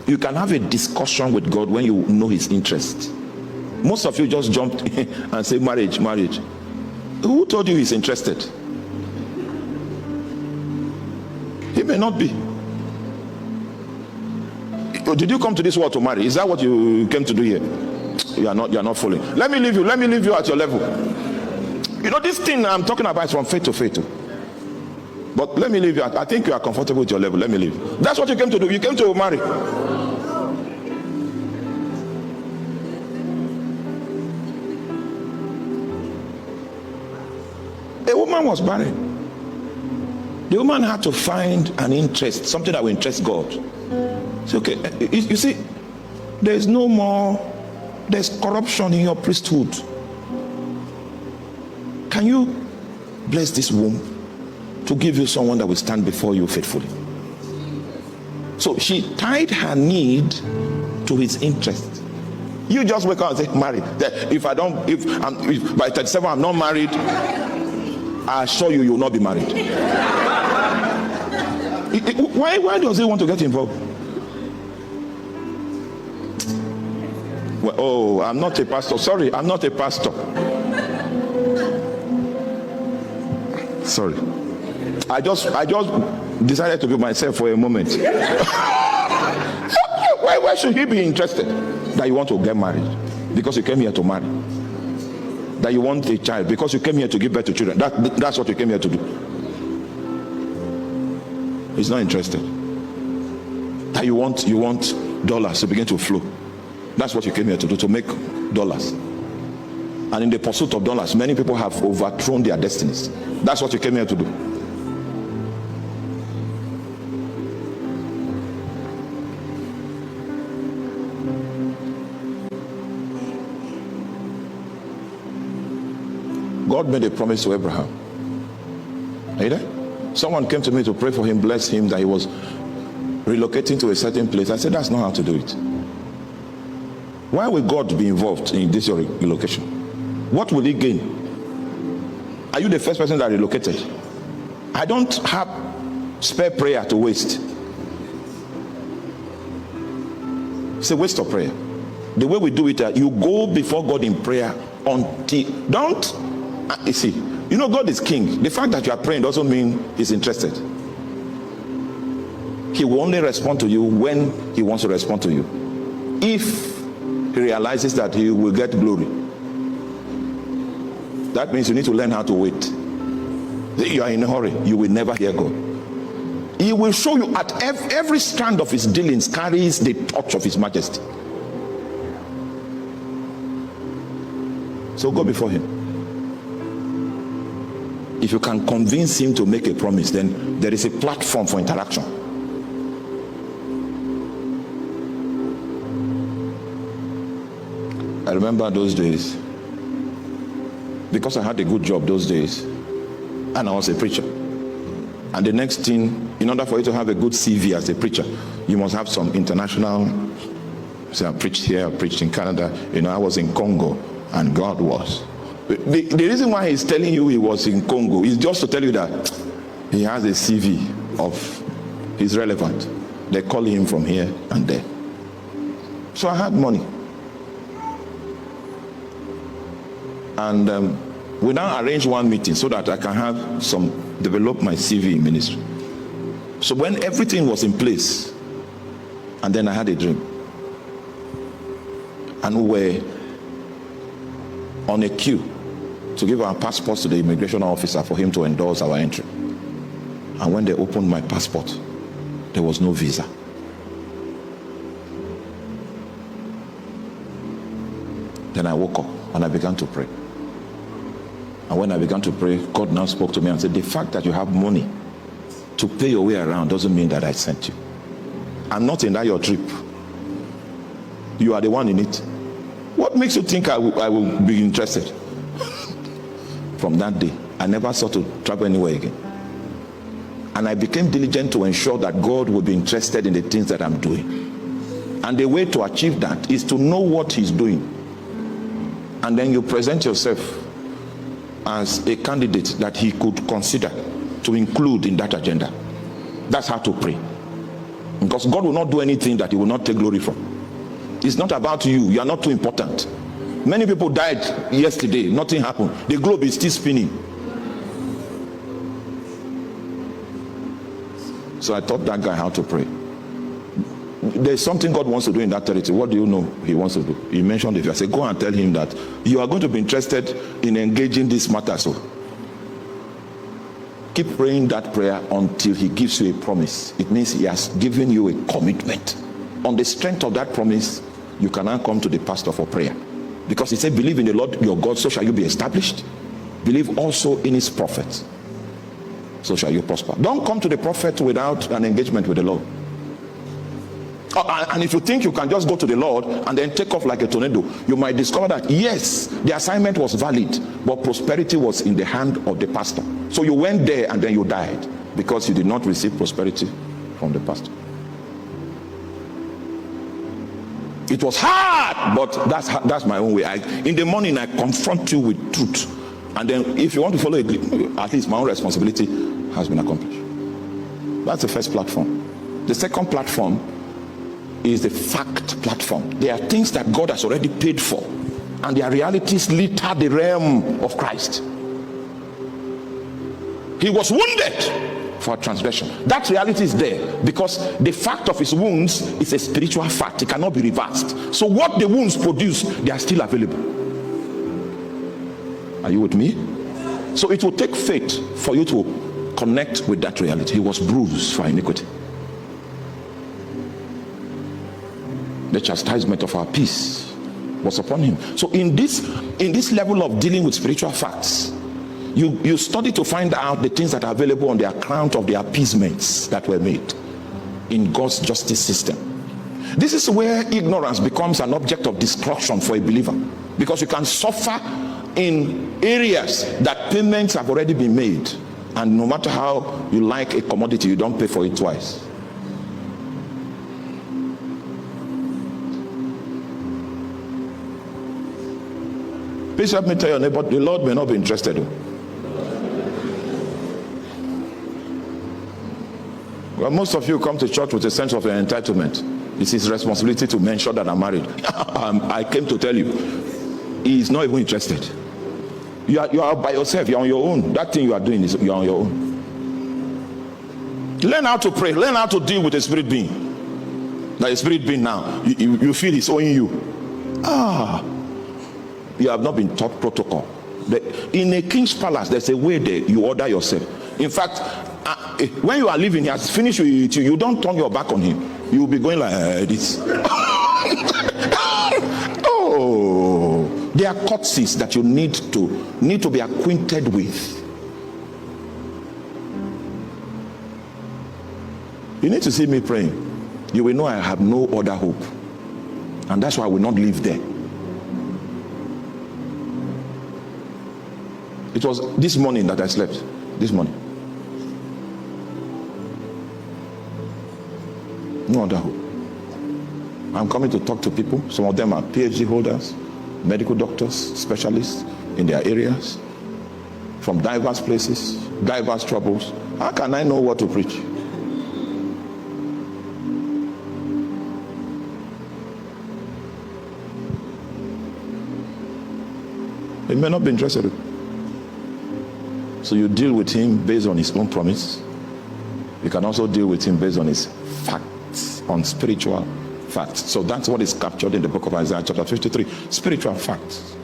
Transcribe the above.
You can have a discussion with God when you know his interest. Most of you just jumped and say marriage. Who told you he's interested? He may not be. Did you come to this world to marry? Is that what you came to do here? You are not following. Let me leave you at your level. You know, this thing I'm talking about is from faith to faith. But let me leave you. I think you are comfortable with your level. Let me leave. That's what you came to do. You came to marry. A woman was barren. The woman had to find an interest, something that will interest God. It's okay. You see, there's corruption in your priesthood. Can you bless this womb to give you someone that will stand before you faithfully? So she tied her need to his interest. You just wake up and say, marry. If by 37 I'm not married, I assure you will not be married. Why does he want to get involved? Well, oh, I'm not a pastor. Sorry, I'm not a pastor. Sorry. I just decided to be myself for a moment. Why should he be interested? That you want to get married because you came here to marry. That you want a child because you came here to give birth to children. That's what you came here to do. He's not interested. That you want dollars to begin to flow. That's what you came here to do, to make dollars. And in the pursuit of dollars, many people have overthrown their destinies. That's what you came here to do. God made a promise to Abraham. Are you there? Someone came to me to pray for him, bless him, that he was relocating to a certain place. I said, that's not how to do it. Why will God be involved in this relocation? What will he gain? Are you the first person that relocated? I don't have spare prayer to waste. It's a waste of prayer. The way we do it, you go before God in prayer until, you see, you know God is king. The fact that you are praying doesn't mean he's interested. He will only respond to you when he wants to respond to you. If he realizes that he will get glory, that means you need to learn how to wait. You are in a hurry, you will never hear God. He will show you at every strand of his dealings carries the touch of his majesty. So go before him. If you can convince him to make a promise, then there is a platform for interaction. I remember those days, because I had a good job those days, and I was a preacher. And the next thing, in order for you to have a good CV as a preacher, you must have some international. So I preached here, I preached in Canada. You know, I was in Congo, and God was. The reason why he's telling you he was in Congo is just to tell you that he has a CV he's relevant. They call him from here and there. So I had money. And we now arrange one meeting so that I can develop my CV in ministry. So when everything was in place, and then I had a dream. And we were on a queue to give our passports to the immigration officer for him to endorse our entry. And when they opened my passport, there was no visa. Then I woke up and I began to pray. And when I began to pray, God now spoke to me and said, the fact that you have money to pay your way around doesn't mean that I sent you. I'm not in that your trip. You are the one in it. What makes you think I will be interested? From that day, I never sought to travel anywhere again. And I became diligent to ensure that God would be interested in the things that I'm doing. And the way to achieve that is to know what he's doing. And then you present yourself as a candidate that he could consider to include in that agenda. That's how to pray. Because God will not do anything that he will not take glory from. It's not about you. You are not too important. Many people died yesterday. Nothing happened. The globe is still spinning. So I taught that guy how to pray. There's something God wants to do in that territory. What do you know he wants to do? He mentioned it. I said, go and tell him that you are going to be interested in engaging this matter. So keep praying that prayer until he gives you a promise. It means he has given you a commitment. On the strength of that promise, you can now come to the pastor for prayer. Because he said, believe in the Lord your God, so shall you be established. Believe also in his prophets, so shall you prosper. Don't come to the prophet without an engagement with the Lord. And if you think you can just go to the Lord and then take off like a tornado, you might discover that yes, the assignment was valid, but prosperity was in the hand of the pastor. So you went there and then you died because you did not receive prosperity from the pastor. It was hard, but that's my own way. In the morning I confront you with truth, and then if you want to follow it, at least my own responsibility has been accomplished. That's the first platform. The second platform is the fact platform. There are things that God has already paid for, and their realities litter the realm of Christ. He was wounded for transgression. That reality is there because the fact of his wounds is a spiritual fact. It cannot be reversed. So what the wounds produce, they are still available. Are you with me? So it will take faith for you to connect with that reality. He was bruised for iniquity. The chastisement of our peace was upon him. So in this level of dealing with spiritual facts, you study to find out the things that are available on the account of the appeasements that were made in God's justice system. This is where ignorance becomes an object of destruction for a believer, because you can suffer in areas that payments have already been made, and no matter how you like a commodity, you don't pay for it twice. Please help me tell your neighbor, the Lord may not be interested. Well, most of you come to church with a sense of entitlement. It's his responsibility to ensure that I'm married. I came to tell you, he is not even interested. You are by yourself. You're on your own. That thing you are doing is you're on your own. Learn how to pray. Learn how to deal with a spirit being. Like a spirit being now, you feel he's owing you. You have not been taught protocol. In a king's palace, there's a way there you order yourself. In fact, when you are leaving, he has finished with you. You don't turn your back on him. You will be going like this. Oh, there are courtesies that you need to be acquainted with. You need to see me praying. You will know I have no other hope, and that's why I will not live there. It was this morning that I slept. This morning. No other hope. I'm coming to talk to people. Some of them are PhD holders, medical doctors, specialists in their areas, from diverse places, diverse troubles. How can I know what to preach? They may not be interested. So you deal with him based on his own promise. You can also deal with him based on his facts, on spiritual facts. So that's what is captured in the book of Isaiah chapter 53, spiritual facts.